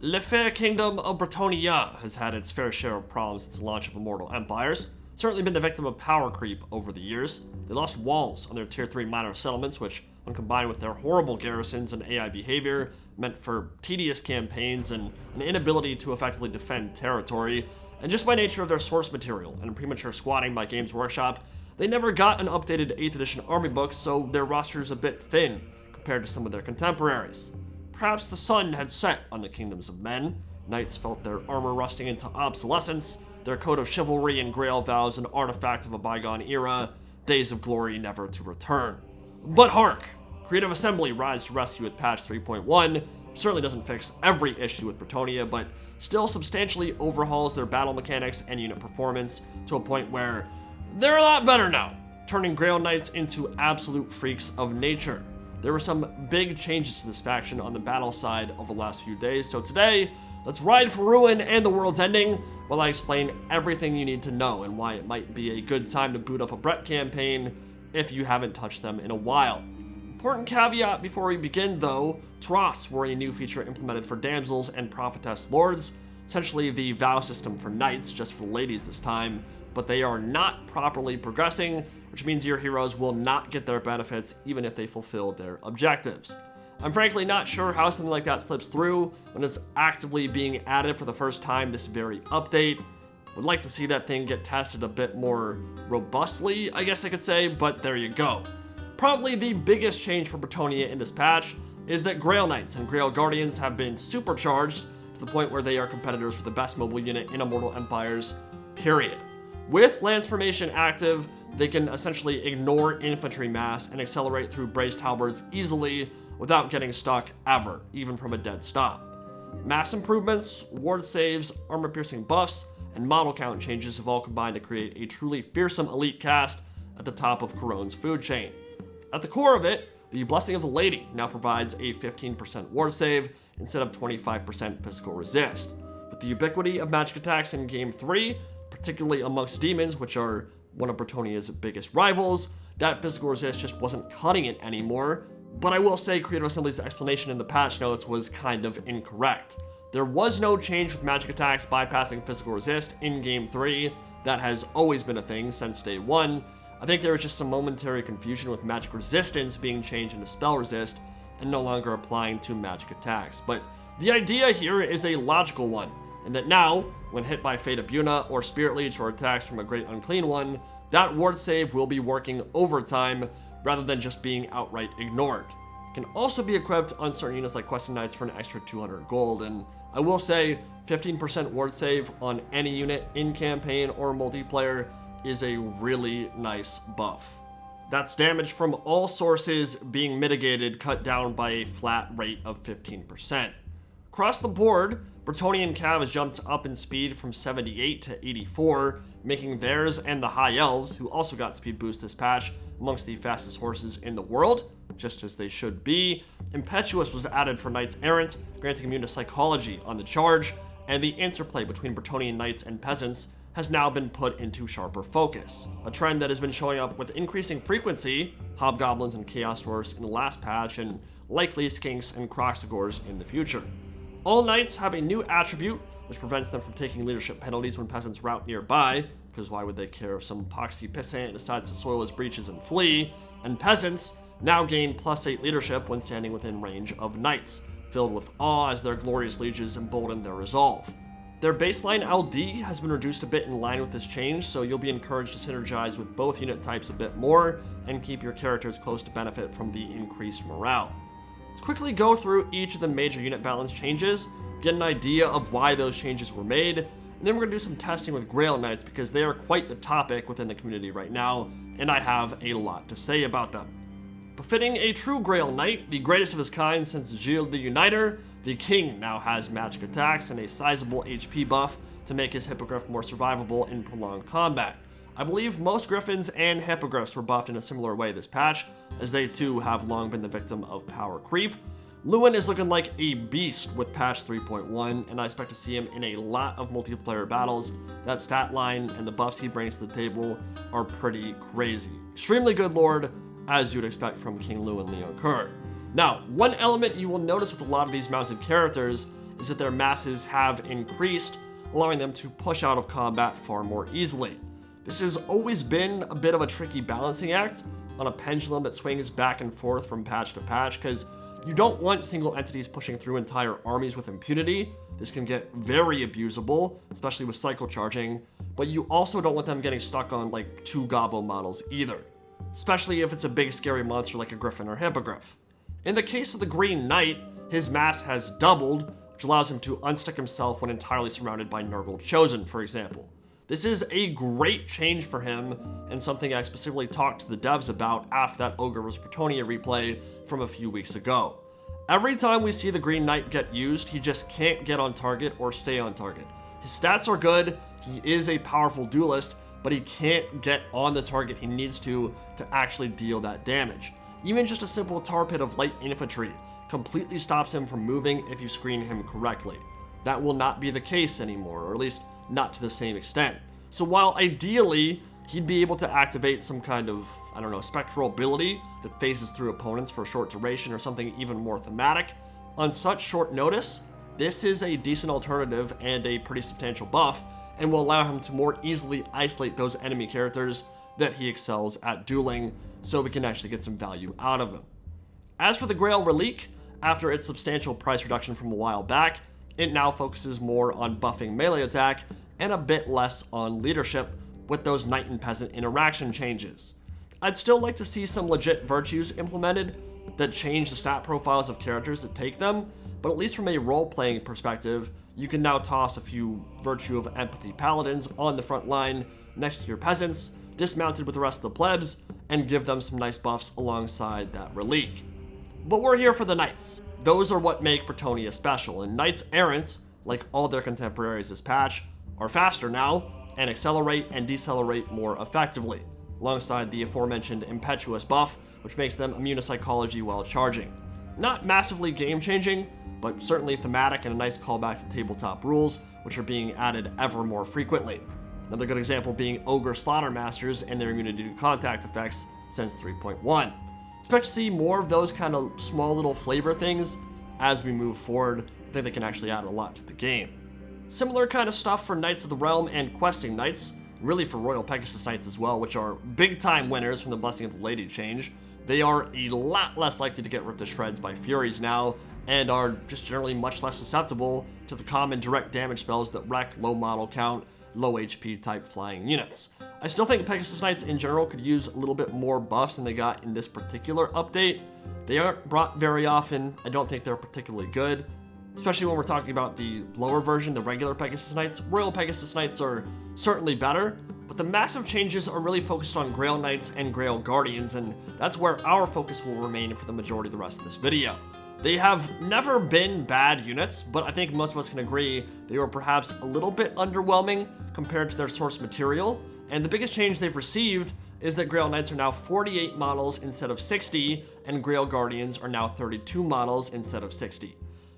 Le fair kingdom of Bretonnia has had its fair share of problems since the launch of Immortal Empires. Certainly been the victim of power creep over the years. They lost walls on their tier 3 minor settlements, which, when combined with their horrible garrisons and AI behavior, meant for tedious campaigns and an inability to effectively defend territory. And just by nature of their source material and premature squatting by Games Workshop, they never got an updated 8th edition army book, so their roster's a bit thin compared to some of their contemporaries. Perhaps the sun had set on the kingdoms of men. Knights felt their armor rusting into obsolescence, their code of chivalry and Grail Vows an artifact of a bygone era, days of glory never to return. But hark! Creative Assembly rides to rescue with patch 3.1, certainly doesn't fix every issue with Bretonnia, but still substantially overhauls their battle mechanics and unit performance to a point where they're a lot better now, turning Grail Knights into absolute freaks of nature. There were some big changes to this faction on the battle side over the last few days, so today, let's ride for ruin and the world's ending while I explain everything you need to know and why it might be a good time to boot up a Brett campaign if you haven't touched them in a while. Important caveat before we begin though, Troths were a new feature implemented for damsels and prophetess lords, essentially the vow system for knights, just for the ladies this time, but they are not properly progressing, which means your heroes will not get their benefits even if they fulfill their objectives. I'm frankly not sure how something like that slips through when it's actively being added for the first time this very update. Would like to see that thing get tested a bit more robustly, I guess I could say, but there you go. Probably the biggest change for Bretonnia in this patch is that Grail Knights and Grail Guardians have been supercharged to the point where they are competitors for the best mobile unit in Immortal Empires, period. With Lance Formation active, they can essentially ignore infantry mass and accelerate through braced halberds easily without getting stuck ever, even from a dead stop. Mass improvements, ward saves, armor-piercing buffs, and model count changes have all combined to create a truly fearsome elite cast at the top of Couronne's food chain. At the core of it, the Blessing of the Lady now provides a 15% ward save instead of 25% physical resist. With the ubiquity of magic attacks in Game 3, particularly amongst demons, which are one of Bretonnia's biggest rivals, that physical resist just wasn't cutting it anymore. But I will say Creative Assembly's explanation in the patch notes was kind of incorrect. There was no change with magic attacks bypassing physical resist in Game 3. That has always been a thing since day one. I think there was just some momentary confusion with magic resistance being changed into spell resist and no longer applying to magic attacks. But the idea here is a logical one, and that now, when hit by Fate of Buna or Spirit Leech or attacks from a Great Unclean One, that ward save will be working overtime rather than just being outright ignored. It can also be equipped on certain units like Questing Knights for an extra 200 gold, and I will say 15% ward save on any unit in campaign or multiplayer is a really nice buff. That's damage from all sources being mitigated, cut down by a flat rate of 15%. Across the board, Bretonnian Cav has jumped up in speed from 78 to 84, making theirs and the High Elves, who also got speed boost this patch, amongst the fastest horses in the world, just as they should be. Impetuous was added for Knights Errant, granting immune to psychology on the charge, and the interplay between Bretonnian Knights and Peasants has now been put into sharper focus, a trend that has been showing up with increasing frequency, Hobgoblins and Chaos Dwarfs in the last patch, and likely Skinks and Croxagores in the future. All Knights have a new attribute, which prevents them from taking leadership penalties when Peasants route nearby, because why would they care if some poxy pissant decides to soil his breeches and flee, and Peasants now gain +8 leadership when standing within range of Knights, filled with awe as their glorious lieges embolden their resolve. Their baseline LD has been reduced a bit in line with this change, so you'll be encouraged to synergize with both unit types a bit more, and keep your characters close to benefit from the increased morale. Let's quickly go through each of the major unit balance changes, get an idea of why those changes were made, and then we're going to do some testing with Grail Knights because they are quite the topic within the community right now, and I have a lot to say about them. Befitting a true Grail Knight, the greatest of his kind since Gilles the Uniter, the King now has magic attacks and a sizable HP buff to make his Hippogriff more survivable in prolonged combat. I believe most Griffins and Hippogriffs were buffed in a similar way this patch, as they too have long been the victim of power creep. Louen is looking like a beast with patch 3.1, and I expect to see him in a lot of multiplayer battles. That stat line and the buffs he brings to the table are pretty crazy. Extremely good lord, as you'd expect from King Louen Leon Coeur. Now, one element you will notice with a lot of these mounted characters is that their masses have increased, allowing them to push out of combat far more easily. This has always been a bit of a tricky balancing act on a pendulum that swings back and forth from patch to patch, because you don't want single entities pushing through entire armies with impunity. This can get very abusable, especially with cycle charging, but you also don't want them getting stuck on like 2 gobbo models either, especially if it's a big scary monster like a griffin or hippogriff. In the case of the Green Knight, his mass has doubled, which allows him to unstick himself when entirely surrounded by Nurgle Chosen, for example. This is a great change for him, and something I specifically talked to the devs about after that Ogre vs. Bretonnia replay from a few weeks ago. Every time we see the Green Knight get used, he just can't get on target or stay on target. His stats are good, he is a powerful duelist, but he can't get on the target he needs to actually deal that damage. Even just a simple tar pit of light infantry completely stops him from moving if you screen him correctly. That will not be the case anymore, or at least not to the same extent. So while ideally he'd be able to activate some kind of, I don't know, spectral ability that phases through opponents for a short duration or something even more thematic, on such short notice, this is a decent alternative and a pretty substantial buff, and will allow him to more easily isolate those enemy characters that he excels at dueling, so we can actually get some value out of him. As for the Grail Relique, after its substantial price reduction from a while back, it now focuses more on buffing melee attack and a bit less on leadership with those Knight and Peasant interaction changes. I'd still like to see some legit virtues implemented that change the stat profiles of characters that take them, but at least from a role-playing perspective, you can now toss a few Virtue of Empathy Paladins on the front line next to your Peasants, dismounted with the rest of the plebs, and give them some nice buffs alongside that relique. But we're here for the Knights. Those are what make Bretonnia special, and Knights Errant, like all their contemporaries this patch, are faster now, and accelerate and decelerate more effectively, alongside the aforementioned Impetuous buff, which makes them immune to psychology while charging. Not massively game-changing, but certainly thematic and a nice callback to tabletop rules, which are being added ever more frequently. Another good example being Ogre Slaughtermasters and their immunity to contact effects since 3.1. Expect to see more of those kind of small little flavor things as we move forward. I think they can actually add a lot to the game. Similar kind of stuff for Knights of the Realm and Questing Knights, really for Royal Pegasus Knights as well, which are big-time winners from the Blessing of the Lady change. They are a lot less likely to get ripped to shreds by Furies now, and are just generally much less susceptible to the common direct damage spells that wreck low model count, low HP type flying units. I still think Pegasus Knights in general could use a little bit more buffs than they got in this particular update. They aren't brought very often. I don't think they're particularly good, especially when we're talking about the lower version, the regular Pegasus Knights. Royal Pegasus Knights are certainly better, but the massive changes are really focused on Grail Knights and Grail Guardians, and that's where our focus will remain for the majority of the rest of this video. They have never been bad units, but I think most of us can agree they were perhaps a little bit underwhelming compared to their source material, and the biggest change they've received is that Grail Knights are now 48 models instead of 60, and Grail Guardians are now 32 models instead of 60.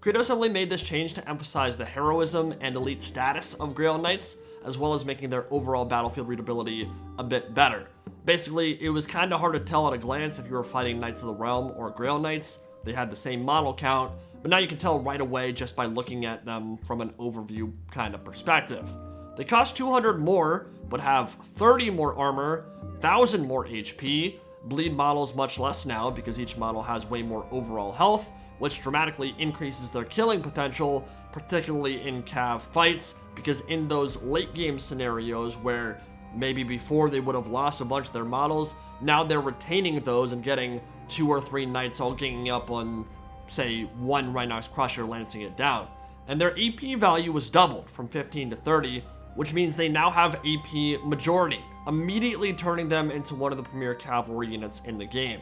Creators have only made this change to emphasize the heroism and elite status of Grail Knights, as well as making their overall battlefield readability a bit better. Basically, it was kind of hard to tell at a glance if you were fighting Knights of the Realm or Grail Knights. They had the same model count, but now you can tell right away just by looking at them from an overview kind of perspective. They cost 200 more, but have 30 more armor, 1,000 more HP, bleed models much less now because each model has way more overall health, which dramatically increases their killing potential, particularly in cav fights, because in those late game scenarios where maybe before they would have lost a bunch of their models, now they're retaining those and getting 2 or 3 knights all ganging up on, say, 1 Rhinox Crusher lancing it down. And their AP value was doubled from 15 to 30, which means they now have AP majority, immediately turning them into one of the premier cavalry units in the game.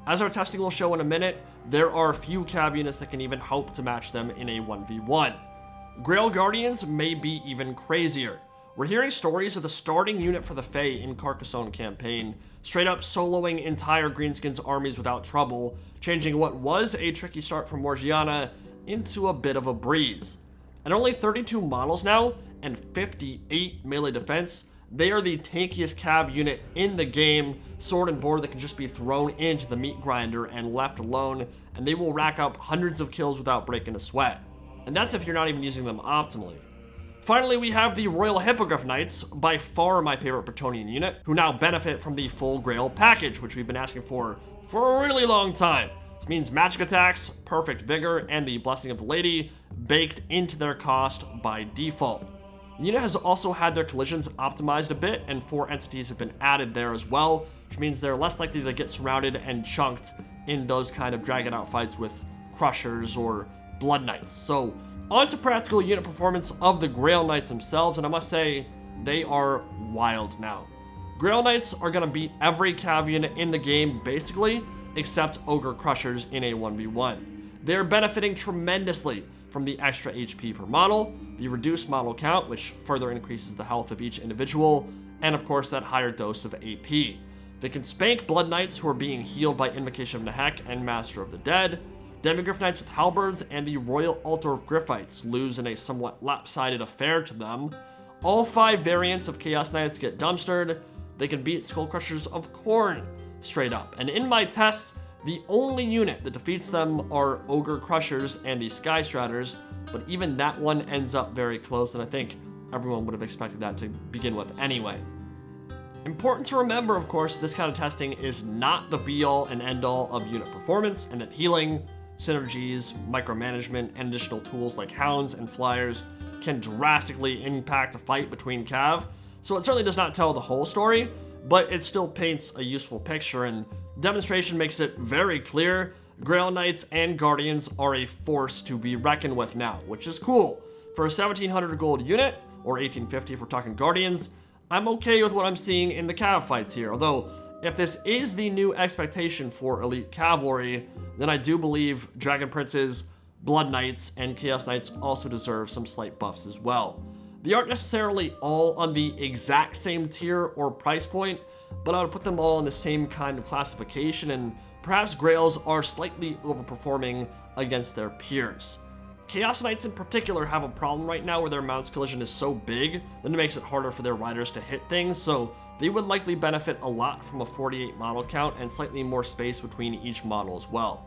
As our testing will show in a minute, there are few cav units that can even hope to match them in a 1v1. Grail Guardians may be even crazier. We're hearing stories of the starting unit for the Fae in Carcassonne campaign, straight up soloing entire Greenskins armies without trouble, changing what was a tricky start for Morgiana into a bit of a breeze. At only 32 models now, and 58 melee defense, they are the tankiest cav unit in the game, sword and board that can just be thrown into the meat grinder and left alone, and they will rack up hundreds of kills without breaking a sweat. and that's if you're not even using them optimally. Finally, we have the Royal Hippogriff Knights, by far my favorite Bretonnian unit, who now benefit from the full Grail package, which we've been asking for a really long time. This means magic attacks, perfect vigor, and the Blessing of the Lady baked into their cost by default. The unit has also had their collisions optimized a bit, and 4 entities have been added there as well, which means they're less likely to get surrounded and chunked in those kind of drag it out fights with Crushers or Blood Knights. So, on to practical unit performance of the Grail Knights themselves, and I must say, they are wild now. Grail Knights are going to beat every cav unit in the game, basically, except Ogre Crushers in a 1v1. They're benefiting tremendously from the extra HP per model, the reduced model count, which further increases the health of each individual, and of course that higher dose of AP. They can spank Blood Knights who are being healed by Invocation of Nehek and Master of the Dead. Demigryph Knights with Halberds and the Royal Altar of Griffites lose in a somewhat lopsided affair to them. All 5 variants of Chaos Knights get dumpstered. They can beat Skull Crushers of Khorne straight up. And in my tests, the only unit that defeats them are Ogre Crushers and the Sky Striders, but even that one ends up very close, and I think everyone would have expected that to begin with anyway. Important to remember, of course, this kind of testing is not the be-all and end-all of unit performance, and that healing, synergies, micromanagement, and additional tools like Hounds and Flyers can drastically impact a fight between cav, so it certainly does not tell the whole story, but it still paints a useful picture, and demonstration makes it very clear Grail Knights and Guardians are a force to be reckoned with now, which is cool. For a 1700 gold unit, or 1850 if we're talking Guardians, I'm okay with what I'm seeing in the cav fights here, although if this is the new expectation for elite cavalry, then I do believe Dragon Princes, Blood Knights, and Chaos Knights also deserve some slight buffs as well. They aren't necessarily all on the exact same tier or price point, but I would put them all in the same kind of classification, and perhaps Grails are slightly overperforming against their peers. Chaos Knights in particular have a problem right now where their mount's collision is so big that it makes it harder for their riders to hit things, so they would likely benefit a lot from a 48 model count and slightly more space between each model as well.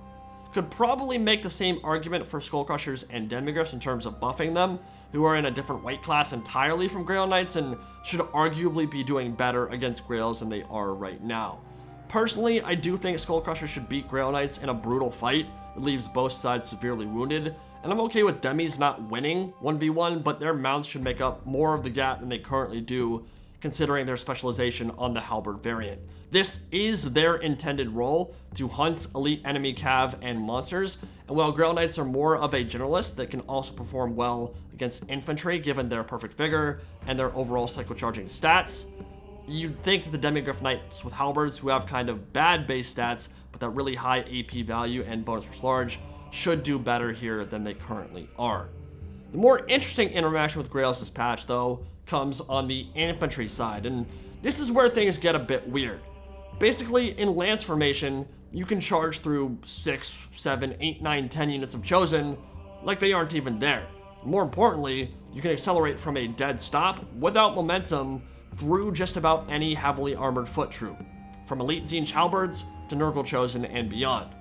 Could probably make the same argument for Skull Crushers and Demigryphs in terms of buffing them, who are in a different weight class entirely from Grail Knights and should arguably be doing better against Grails than they are right now. Personally, I do think Skull Crushers should beat Grail Knights in a brutal fight that leaves both sides severely wounded, and I'm okay with Demis not winning 1v1, but their mounts should make up more of the gap than they currently do, considering their specialization on the Halberd variant. This is their intended role, to hunt elite enemy cav and monsters, and while Grail Knights are more of a generalist that can also perform well against infantry given their perfect vigor and their overall cyclocharging stats, you'd think that the Demigryph Knights with Halberds, who have kind of bad base stats but that really high AP value and bonus for large, should do better here than they currently are. The more interesting interaction with Grails this patch, though, comes on the infantry side, and this is where things get a bit weird. Basically, in Lance formation, you can charge through 6, 7, 8, 9, 10 units of Chosen like they aren't even there. More importantly, you can accelerate from a dead stop without momentum through just about any heavily armored foot troop, from Elite Tzeentch Halberds to Nurgle Chosen and beyond.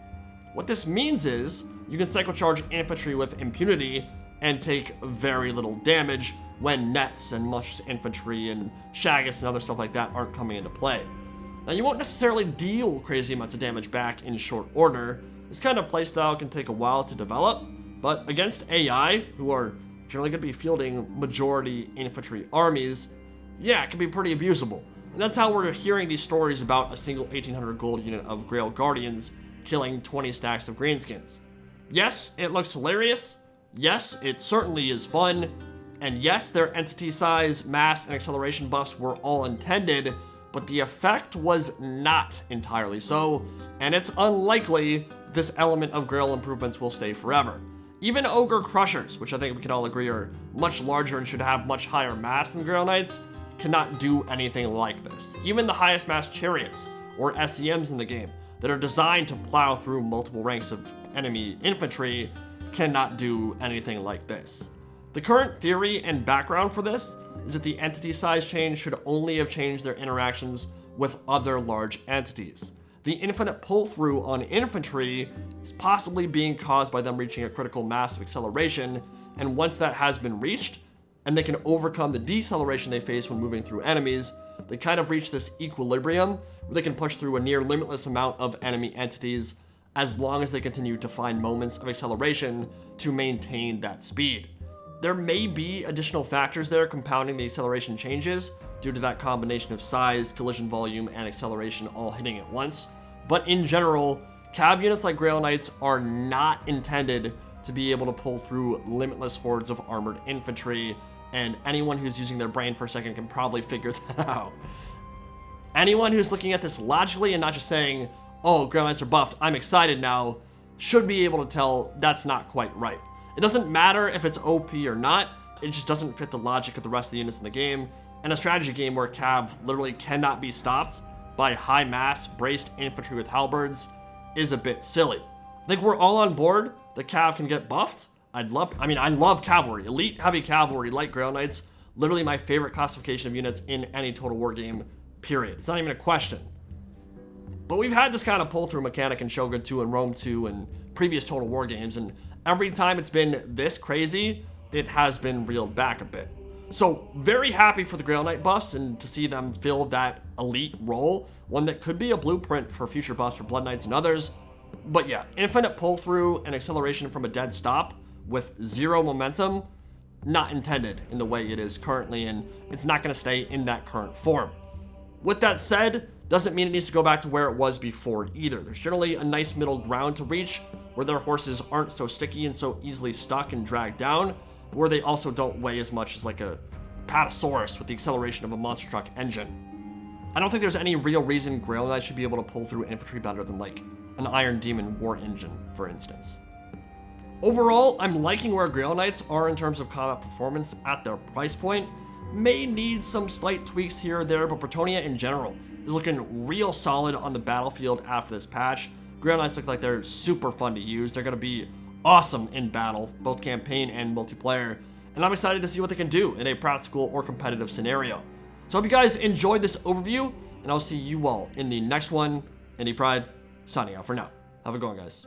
What this means is, you can cyclocharge infantry with impunity and take very little damage when nets and mush infantry and Shaggots and other stuff like that aren't coming into play. Now, you won't necessarily deal crazy amounts of damage back in short order. This kind of playstyle can take a while to develop, but against AI, who are generally going to be fielding majority infantry armies, yeah, it can be pretty abusable. And that's how we're hearing these stories about a single 1800 gold unit of Grail Guardians killing 20 stacks of greenskins. Yes, it looks hilarious. Yes, it certainly is fun. And yes, their entity size, mass, and acceleration buffs were all intended, but the effect was not entirely so, and it's unlikely this element of Grail improvements will stay forever. Even Ogre Crushers, which I think we can all agree are much larger and should have much higher mass than Grail Knights, cannot do anything like this. Even the highest mass Chariots, or SEMs in the game, that are designed to plow through multiple ranks of enemy infantry, cannot do anything like this. The current theory and background for this is that the entity size change should only have changed their interactions with other large entities. the infinite pull-through on infantry is possibly being caused by them reaching a critical mass of acceleration, and once that has been reached, and they can overcome the deceleration they face when moving through enemies, they kind of reach this equilibrium where they can push through a near limitless amount of enemy entities as long as they continue to find moments of acceleration to maintain that speed. There may be additional factors there compounding the acceleration changes due to that combination of size, collision volume, and acceleration all hitting at once, but in general, cav units like Grail Knights are not intended to be able to pull through limitless hordes of armored infantry, and anyone who's using their brain for a second can probably figure that out. Anyone who's looking at this logically and not just saying, oh, Grail Knights are buffed, I'm excited now, should be able to tell that's not quite right. It doesn't matter if it's OP or not, it just doesn't fit the logic of the rest of the units in the game, and a strategy game where cav literally cannot be stopped by high mass braced infantry with halberds is a bit silly. I think we're all on board that cav can get buffed. I love cavalry, elite heavy cavalry like Grail Knights, literally my favorite classification of units in any Total War game, period. It's not even a question. But we've had this kind of pull-through mechanic in Shogun 2 and Rome 2 and previous Total War games, and every time it's been this crazy, it has been reeled back a bit. So very happy for the Grail Knight buffs and to see them fill that elite role, one that could be a blueprint for future buffs for Blood Knights and others. But yeah, infinite pull-through and acceleration from a dead stop with zero momentum, not intended in the way it is currently, and it's not going to stay in that current form. With that said, doesn't mean it needs to go back to where it was before either. There's generally a nice middle ground to reach where their horses aren't so sticky and so easily stuck and dragged down, where they also don't weigh as much as like a Patasaurus with the acceleration of a monster truck engine. I don't think there's any real reason Grail Knights should be able to pull through infantry better than like an Iron Demon war engine, for instance. Overall, I'm liking where Grail Knights are in terms of combat performance at their price point. May need some slight tweaks here or there, but Bretonnia in general is looking real solid on the battlefield after this patch. Grail Knights look like they're super fun to use. They're going to be awesome in battle, both campaign and multiplayer, and I'm excited to see what they can do in a practical or competitive scenario. So I hope you guys enjoyed this overview, and I'll see you all in the next one. Indie Pride, signing out for now. Have a good one, guys.